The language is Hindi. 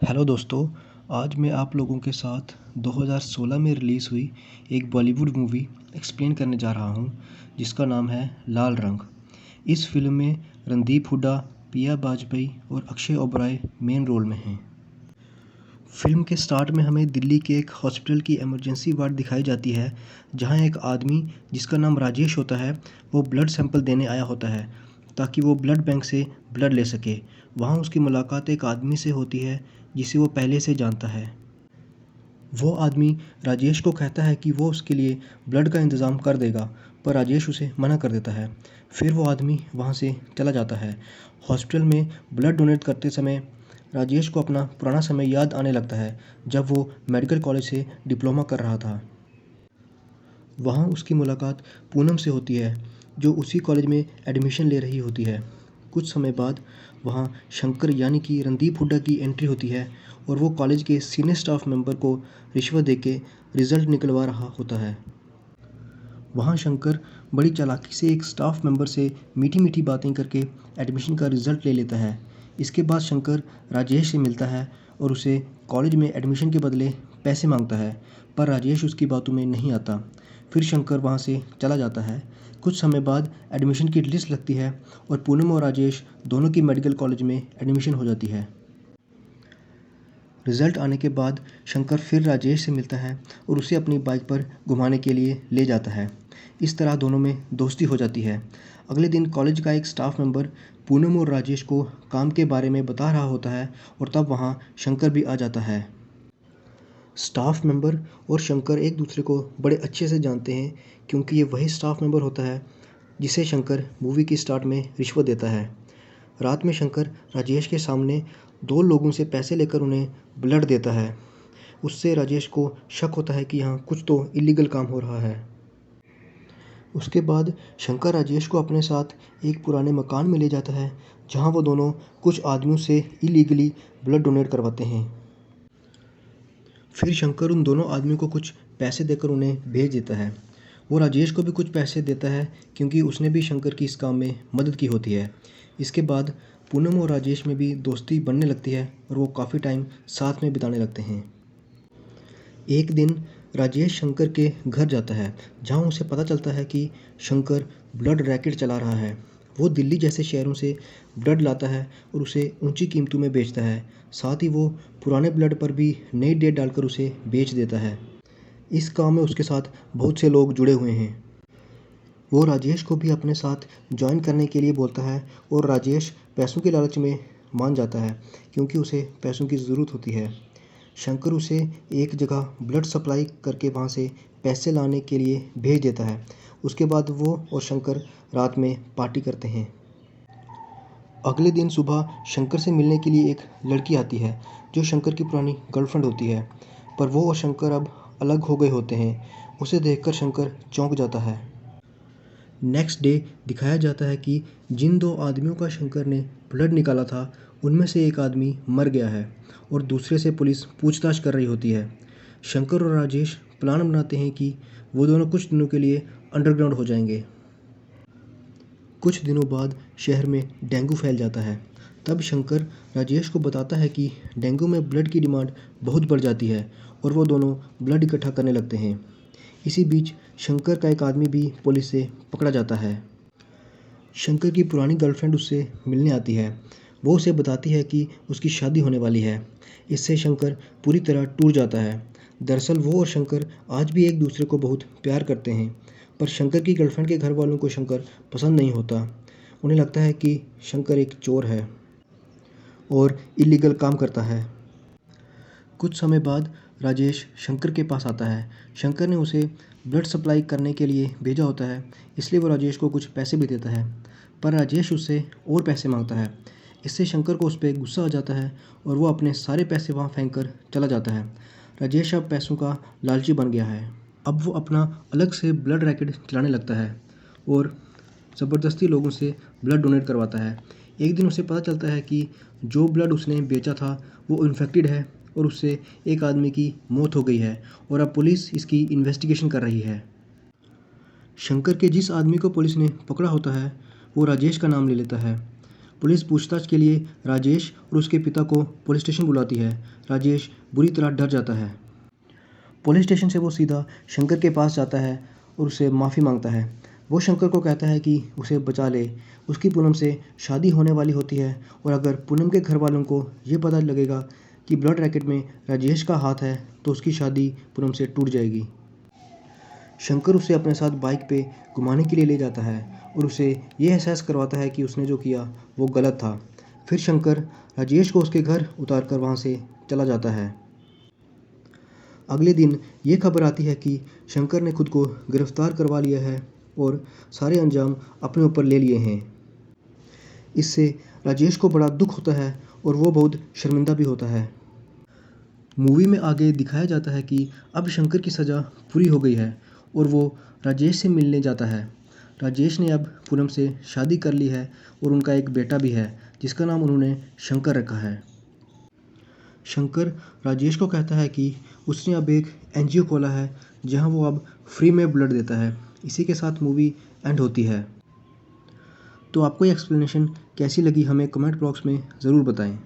हेलो दोस्तों, आज मैं आप लोगों के साथ 2016 में रिलीज़ हुई एक बॉलीवुड मूवी एक्सप्लेन करने जा रहा हूँ जिसका नाम है लाल रंग। इस फिल्म में रणदीप हुड्डा, पिया बाजपेयी और अक्षय ओबराय मेन रोल में हैं। फिल्म के स्टार्ट में हमें दिल्ली के एक हॉस्पिटल की इमरजेंसी वार्ड दिखाई जाती है, जहाँ एक आदमी जिसका नाम राजेश होता है वो ब्लड सैंपल देने आया होता है ताकि वो ब्लड बैंक से ब्लड ले सके। वहाँ उसकी मुलाकात एक आदमी से होती है जिसे वो पहले से जानता है। वो आदमी राजेश को कहता है कि वो उसके लिए ब्लड का इंतज़ाम कर देगा, पर राजेश उसे मना कर देता है। फिर वो आदमी वहाँ से चला जाता है। हॉस्पिटल में ब्लड डोनेट करते समय राजेश को अपना पुराना समय याद आने लगता है, जब वो मेडिकल कॉलेज से डिप्लोमा कर रहा था। वहाँ उसकी मुलाकात पूनम से होती है, जो उसी कॉलेज में एडमिशन ले रही होती है। कुछ समय बाद वहाँ शंकर यानी कि रणदीप हुड्डा की एंट्री होती है और वो कॉलेज के सीनियर स्टाफ मेंबर को रिश्वत देके रिज़ल्ट निकलवा रहा होता है। वहाँ शंकर बड़ी चालाकी से एक स्टाफ मेंबर से मीठी मीठी बातें करके एडमिशन का रिज़ल्ट ले लेता है। इसके बाद शंकर राजेश से मिलता है और उसे कॉलेज में एडमिशन के बदले पैसे मांगता है, पर राजेश उसकी बातों में नहीं आता। फिर शंकर वहाँ से चला जाता है। कुछ समय बाद एडमिशन की लिस्ट लगती है और पूनम और राजेश दोनों की मेडिकल कॉलेज में एडमिशन हो जाती है। रिज़ल्ट आने के बाद शंकर फिर राजेश से मिलता है और उसे अपनी बाइक पर घुमाने के लिए ले जाता है। इस तरह दोनों में दोस्ती हो जाती है। अगले दिन कॉलेज का एक स्टाफ मेंबर पूनम और राजेश को काम के बारे में बता रहा होता है और तब वहाँ शंकर भी आ जाता है। स्टाफ मेंबर और शंकर एक दूसरे को बड़े अच्छे से जानते हैं, क्योंकि ये वही स्टाफ मेंबर होता है जिसे शंकर मूवी की स्टार्ट में रिश्वत देता है। रात में शंकर राजेश के सामने दो लोगों से पैसे लेकर उन्हें ब्लड देता है। उससे राजेश को शक होता है कि यहाँ कुछ तो इलीगल काम हो रहा है। उसके बाद शंकर राजेश को अपने साथ एक पुराने मकान में ले जाता है, जहाँ वो दोनों कुछ आदमियों से इलीगली ब्लड डोनेट करवाते हैं। फिर शंकर उन दोनों आदमियों को कुछ पैसे देकर उन्हें भेज देता है। वो राजेश को भी कुछ पैसे देता है, क्योंकि उसने भी शंकर की इस काम में मदद की होती है। इसके बाद पूनम और राजेश में भी दोस्ती बनने लगती है और वो काफ़ी टाइम साथ में बिताने लगते हैं। एक दिन राजेश शंकर के घर जाता है, जहाँ उसे पता चलता है कि शंकर ब्लड रैकेट चला रहा है। वो दिल्ली जैसे शहरों से ब्लड लाता है और उसे ऊंची कीमतों में बेचता है। साथ ही वो पुराने ब्लड पर भी नई डेट डालकर उसे बेच देता है। इस काम में उसके साथ बहुत से लोग जुड़े हुए हैं। वो राजेश को भी अपने साथ ज्वाइन करने के लिए बोलता है और राजेश पैसों के लालच में मान जाता है, क्योंकि उसे पैसों की ज़रूरत होती है। शंकर उसे एक जगह ब्लड सप्लाई करके वहाँ से पैसे लाने के लिए भेज देता है। उसके बाद वो और शंकर रात में पार्टी करते हैं। अगले दिन सुबह शंकर से मिलने के लिए एक लड़की आती है, जो शंकर की पुरानी गर्लफ्रेंड होती है, पर वो और शंकर अब अलग हो गए होते हैं। उसे देखकर शंकर चौंक जाता है। नेक्स्ट डे दिखाया जाता है कि जिन दो आदमियों का शंकर ने ब्लड निकाला था, उनमें से एक आदमी मर गया है और दूसरे से पुलिस पूछताछ कर रही होती है। शंकर और राजेश प्लान बनाते हैं कि वो दोनों कुछ दिनों के लिए अंडरग्राउंड हो जाएंगे। कुछ दिनों बाद शहर में डेंगू फैल जाता है। तब शंकर राजेश को बताता है कि डेंगू में ब्लड की डिमांड बहुत बढ़ जाती है और वो दोनों ब्लड इकट्ठा करने लगते हैं। इसी बीच शंकर का एक आदमी भी पुलिस से पकड़ा जाता है। शंकर की पुरानी गर्लफ्रेंड उससे मिलने आती है। वो उसे बताती है कि उसकी शादी होने वाली है। इससे शंकर पूरी तरह टूट जाता है। दरअसल वो और शंकर आज भी एक दूसरे को बहुत प्यार करते हैं, पर शंकर की गर्लफ्रेंड के घर वालों को शंकर पसंद नहीं होता। उन्हें लगता है कि शंकर एक चोर है और इलीगल काम करता है। कुछ समय बाद राजेश शंकर के पास आता है। शंकर ने उसे ब्लड सप्लाई करने के लिए भेजा होता है, इसलिए वो राजेश को कुछ पैसे भी देता है, पर राजेश उससे और पैसे मांगता है। इससे शंकर को उस पर गुस्सा आ जाता है और वो अपने सारे पैसे वहाँ फेंक कर चला जाता है। राजेश अब पैसों का लालची बन गया है। अब वो अपना अलग से ब्लड रैकेट चलाने लगता है और ज़बरदस्ती लोगों से ब्लड डोनेट करवाता है। एक दिन उसे पता चलता है कि जो ब्लड उसने बेचा था वो इन्फेक्टेड है और उससे एक आदमी की मौत हो गई है और अब पुलिस इसकी इन्वेस्टिगेशन कर रही है। शंकर के जिस आदमी को पुलिस ने पकड़ा होता है वो राजेश का नाम ले लेता है। पुलिस पूछताछ के लिए राजेश और उसके पिता को पुलिस स्टेशन बुलाती है। राजेश बुरी तरह डर जाता है। पुलिस स्टेशन से वो सीधा शंकर के पास जाता है और उससे माफ़ी मांगता है। वो शंकर को कहता है कि उसे बचा ले। उसकी पूनम से शादी होने वाली होती है और अगर पूनम के घर वालों को ये पता लगेगा कि ब्लड रैकेट में राजेश का हाथ है तो उसकी शादी पूनम से टूट जाएगी। शंकर उसे अपने साथ बाइक पे घुमाने के लिए ले जाता है और उसे ये एहसास करवाता है कि उसने जो किया वो गलत था। फिर शंकर राजेश को उसके घर उतार कर वहाँ से चला जाता है। अगले दिन ये खबर आती है कि शंकर ने खुद को गिरफ्तार करवा लिया है और सारे अंजाम अपने ऊपर ले लिए हैं। इससे राजेश को बड़ा दुख होता है और वो बहुत शर्मिंदा भी होता है। मूवी में आगे दिखाया जाता है कि अब शंकर की सज़ा पूरी हो गई है और वो राजेश से मिलने जाता है। राजेश ने अब पूनम से शादी कर ली है और उनका एक बेटा भी है जिसका नाम उन्होंने शंकर रखा है। शंकर राजेश को कहता है कि उसने अब एक एनजीओ खोला है जहां वो अब फ्री में ब्लड देता है। इसी के साथ मूवी एंड होती है। तो आपको ये एक्सप्लेनेशन कैसी लगी हमें कमेंट बॉक्स में ज़रूर बताएं।